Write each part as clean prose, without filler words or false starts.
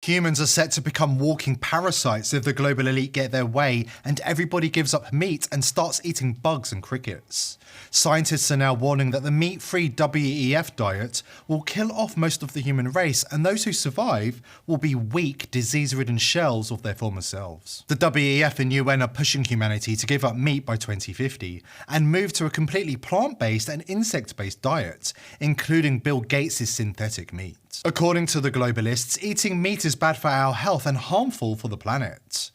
Humans are set to become walking parasites if the global elite get their way and everybody gives up meat and starts eating bugs and crickets. Scientists are now warning that the meat-free WEF diet will kill off most of the human race, and those who survive will be weak, disease-ridden shells of their former selves. The WEF and UN are pushing humanity to give up meat by 2050 and move to a completely plant-based and insect-based diet, including Bill Gates' synthetic meat. According to the globalists, eating meat is bad for our health and harmful for the planet.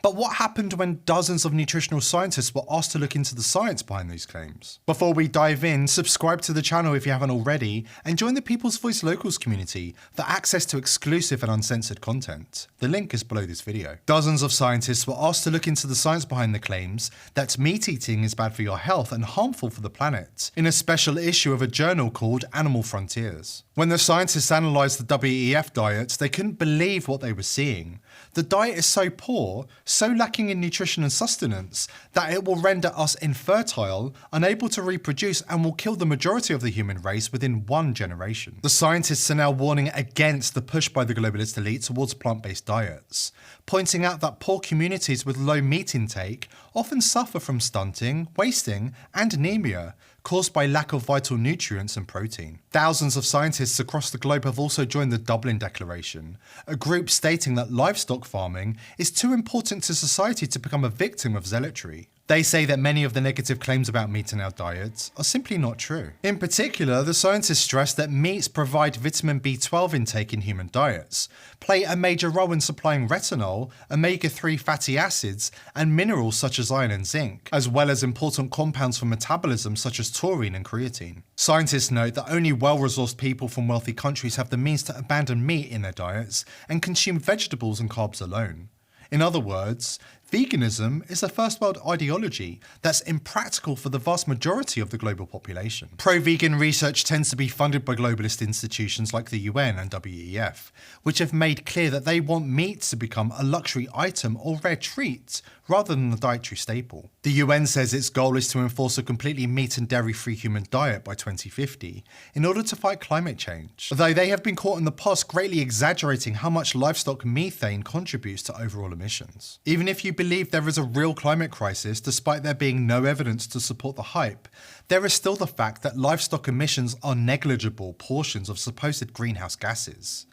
But what happened when dozens of nutritional scientists were asked to look into the science behind these claims? Before we dive in, subscribe to the channel if you haven't already, and join the People's Voice Locals community for access to exclusive and uncensored content. The link is below this video. Dozens of scientists were asked to look into the science behind the claims that meat eating is bad for your health and harmful for the planet, in a special issue of a journal called Animal Frontiers. When the scientists analysed the WEF diet, they couldn't believe what they were seeing. The diet is so poor, so lacking in nutrition and sustenance, that it will render us infertile, unable to reproduce, and will kill the majority of the human race within 1 generation. The scientists are now warning against the push by the globalist elite towards plant-based diets, pointing out that poor communities with low meat intake often suffer from stunting, wasting, and anemia, caused by lack of vital nutrients and protein. Thousands of scientists across the globe have also joined the Dublin Declaration, a group stating that livestock farming is too important to society to become a victim of zealotry. They say that many of the negative claims about meat in our diets are simply not true. In particular, the scientists stress that meats provide vitamin B12 intake in human diets, play a major role in supplying retinol, omega-3 fatty acids, and minerals such as iron and zinc, as well as important compounds for metabolism such as taurine and creatine. Scientists note that only well-resourced people from wealthy countries have the means to abandon meat in their diets and consume vegetables and carbs alone. In other words, veganism is a first world ideology that's impractical for the vast majority of the global population. Pro-vegan research tends to be funded by globalist institutions like the UN and WEF, which have made clear that they want meat to become a luxury item or rare treat rather than a dietary staple. The UN says its goal is to enforce a completely meat and dairy-free human diet by 2050 in order to fight climate change, though they have been caught in the past greatly exaggerating how much livestock methane contributes to overall emissions. Even if you believe there is a real climate crisis, despite there being no evidence to support the hype, there is still the fact that livestock emissions are negligible portions of supposed greenhouse gases.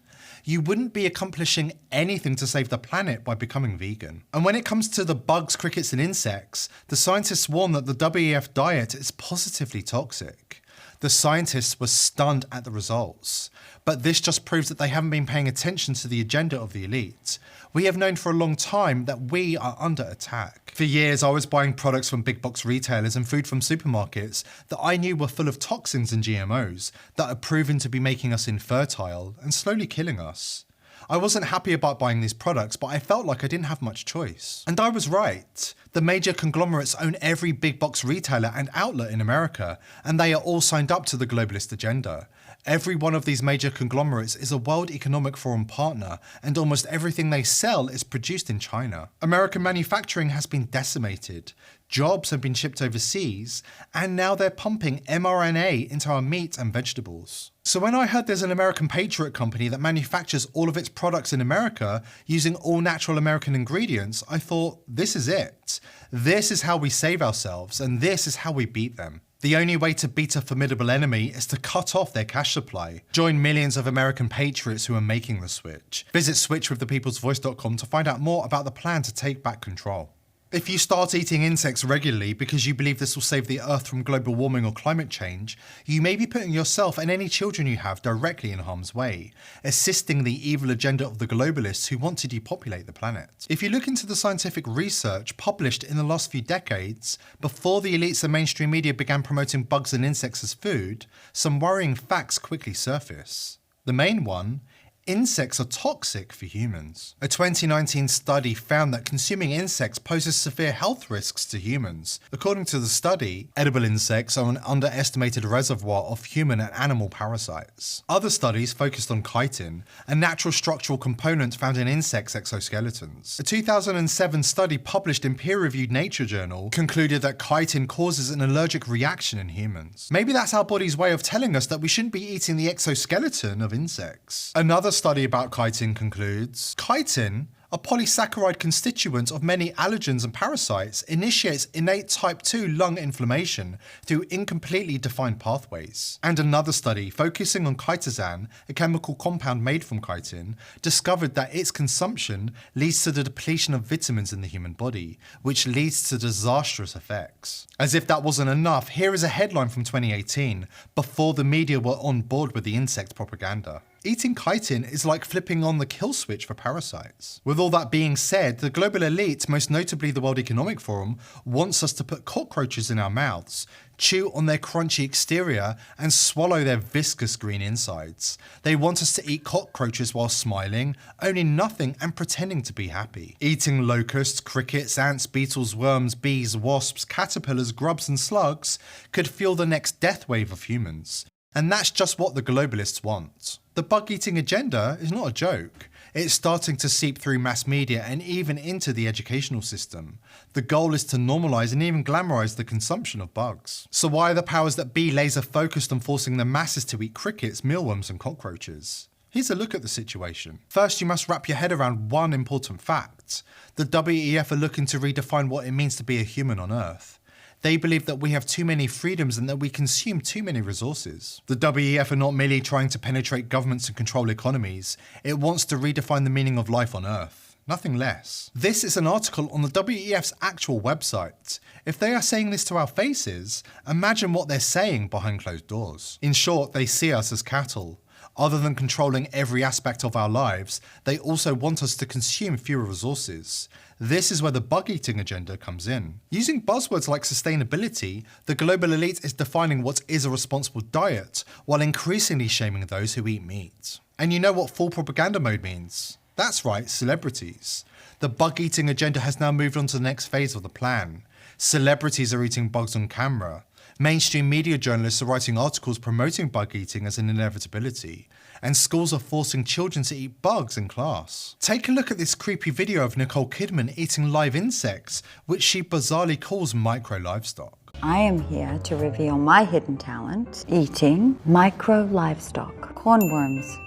You wouldn't be accomplishing anything to save the planet by becoming vegan. And when it comes to the bugs, crickets, and insects, the scientists warn that the WEF diet is positively toxic. The scientists were stunned at the results, but this just proves that they haven't been paying attention to the agenda of the elite. We have known for a long time that we are under attack. For years, I was buying products from big box retailers and food from supermarkets that I knew were full of toxins and GMOs that are proven to be making us infertile and slowly killing us. I wasn't happy about buying these products, but I felt like I didn't have much choice. And I was right. The major conglomerates own every big box retailer and outlet in America, and they are all signed up to the globalist agenda. Every one of these major conglomerates is a World Economic Forum partner, and almost everything they sell is produced in China. American manufacturing has been decimated, jobs have been shipped overseas, and now they're pumping mRNA into our meat and vegetables. So when I heard there's an American Patriot company that manufactures all of its products in America using all natural American ingredients, I thought, this is it. This is how we save ourselves, and this is how we beat them. The only way to beat a formidable enemy is to cut off their cash supply. Join millions of American patriots who are making the switch. Visit switchwiththepeoplesvoice.com to find out more about the plan to take back control. If you start eating insects regularly because you believe this will save the Earth from global warming or climate change, you may be putting yourself and any children you have directly in harm's way, assisting the evil agenda of the globalists who want to depopulate the planet. If you look into the scientific research published in the last few decades, before the elites and mainstream media began promoting bugs and insects as food, some worrying facts quickly surface. The main one: insects are toxic for humans. A 2019 study found that consuming insects poses severe health risks to humans. According to the study, edible insects are an underestimated reservoir of human and animal parasites. Other studies focused on chitin, a natural structural component found in insects' exoskeletons. A 2007 study published in peer-reviewed Nature journal concluded that chitin causes an allergic reaction in humans. Maybe that's our body's way of telling us that we shouldn't be eating the exoskeleton of insects. Another Another study about chitin concludes, chitin, a polysaccharide constituent of many allergens and parasites, initiates innate type 2 lung inflammation through incompletely defined pathways. And another study, focusing on chitosan, a chemical compound made from chitin, discovered that its consumption leads to the depletion of vitamins in the human body, which leads to disastrous effects. As if that wasn't enough, here is a headline from 2018, before the media were on board with the insect propaganda. Eating chitin is like flipping on the kill switch for parasites. With all that being said, the global elite, most notably the World Economic Forum, wants us to put cockroaches in our mouths, chew on their crunchy exterior, and swallow their viscous green insides. They want us to eat cockroaches while smiling, owning nothing and pretending to be happy. Eating locusts, crickets, ants, beetles, worms, bees, wasps, caterpillars, grubs and slugs could fuel the next death wave of humans. And that's just what the globalists want. The bug-eating agenda is not a joke. It's starting to seep through mass media and even into the educational system. The goal is to normalise and even glamorise the consumption of bugs. So why are the powers that be laser focused on forcing the masses to eat crickets, mealworms and cockroaches? Here's a look at the situation. First, you must wrap your head around one important fact. The WEF are looking to redefine what it means to be a human on Earth. They believe that we have too many freedoms and that we consume too many resources. The WEF are not merely trying to penetrate governments and control economies, it wants to redefine the meaning of life on Earth. Nothing less. This is an article on the WEF's actual website. If they are saying this to our faces, imagine what they're saying behind closed doors. In short, they see us as cattle. Other than controlling every aspect of our lives, they also want us to consume fewer resources. This is where the bug-eating agenda comes in. Using buzzwords like sustainability, the global elite is defining what is a responsible diet, while increasingly shaming those who eat meat. And you know what full propaganda mode means? That's right, celebrities. The bug-eating agenda has now moved on to the next phase of the plan. Celebrities are eating bugs on camera. Mainstream media journalists are writing articles promoting bug eating as an inevitability, and schools are forcing children to eat bugs in class. Take a look at this creepy video of Nicole Kidman eating live insects, which she bizarrely calls micro-livestock. I am here to reveal my hidden talent, eating micro-livestock. Cornworms.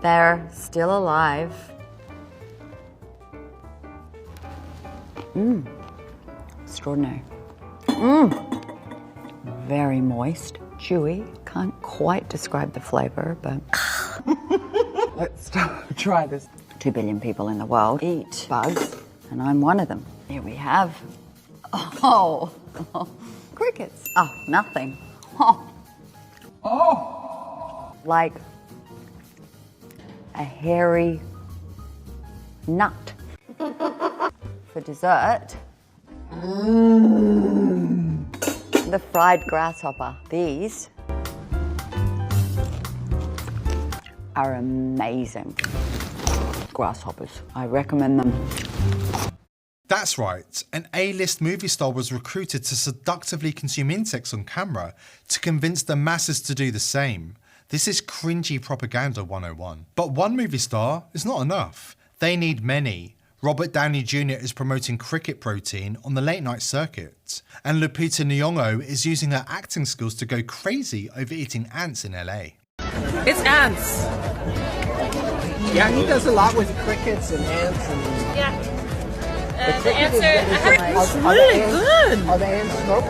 They're still alive. Extraordinary. Very moist, chewy. Can't quite describe the flavor, but let's try this. 2 billion people in the world eat bugs, and I'm one of them. Here we have, crickets. Oh, nothing. Like a hairy nut. For dessert, the fried grasshopper. These are amazing. Grasshoppers. I recommend them. That's right, an A-list movie star was recruited to seductively consume insects on camera to convince the masses to do the same. This is cringy propaganda 101. But one movie star is not enough. They need many. Robert Downey Jr. is promoting cricket protein on the late-night circuit, and Lupita Nyong'o is using her acting skills to go crazy over eating ants in LA. It's ants. Yeah, he does a lot with crickets and ants. And Yeah. The ants are really good. Are the ants smoked?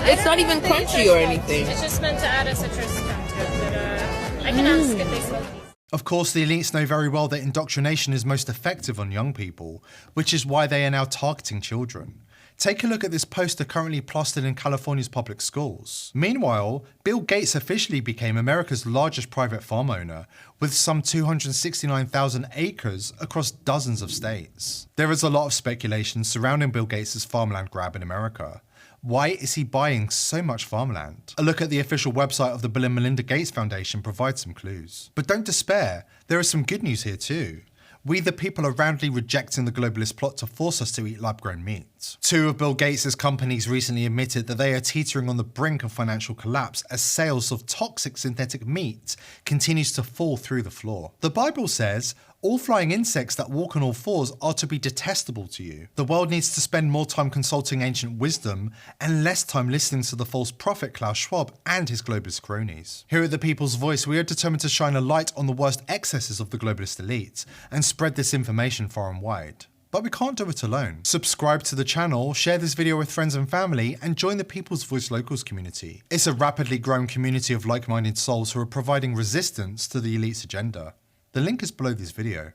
It's not even crunchy or anything. It's just meant to add a citrus tone to it, but I can ask if they smoke these. Of course, the elites know very well that indoctrination is most effective on young people, which is why they are now targeting children. Take a look at this poster currently plastered in California's public schools. Meanwhile, Bill Gates officially became America's largest private farm owner, with some 269,000 acres across dozens of states. There is a lot of speculation surrounding Bill Gates' farmland grab in America. Why is he buying so much farmland? A look at the official website of the Bill and Melinda Gates Foundation provides some clues. But don't despair, there is some good news here too. We the people are roundly rejecting the globalist plot to force us to eat lab-grown meat. 2 of Bill Gates' companies recently admitted that they are teetering on the brink of financial collapse as sales of toxic synthetic meat continues to fall through the floor. The Bible says, All flying insects that walk on all fours are to be detestable to you. The world needs to spend more time consulting ancient wisdom and less time listening to the false prophet Klaus Schwab and his globalist cronies. Here at The People's Voice, we are determined to shine a light on the worst excesses of the globalist elite and spread this information far and wide. But we can't do it alone. Subscribe to the channel, share this video with friends and family, and join the People's Voice Locals community. It's a rapidly growing community of like-minded souls who are providing resistance to the elite's agenda. The link is below this video.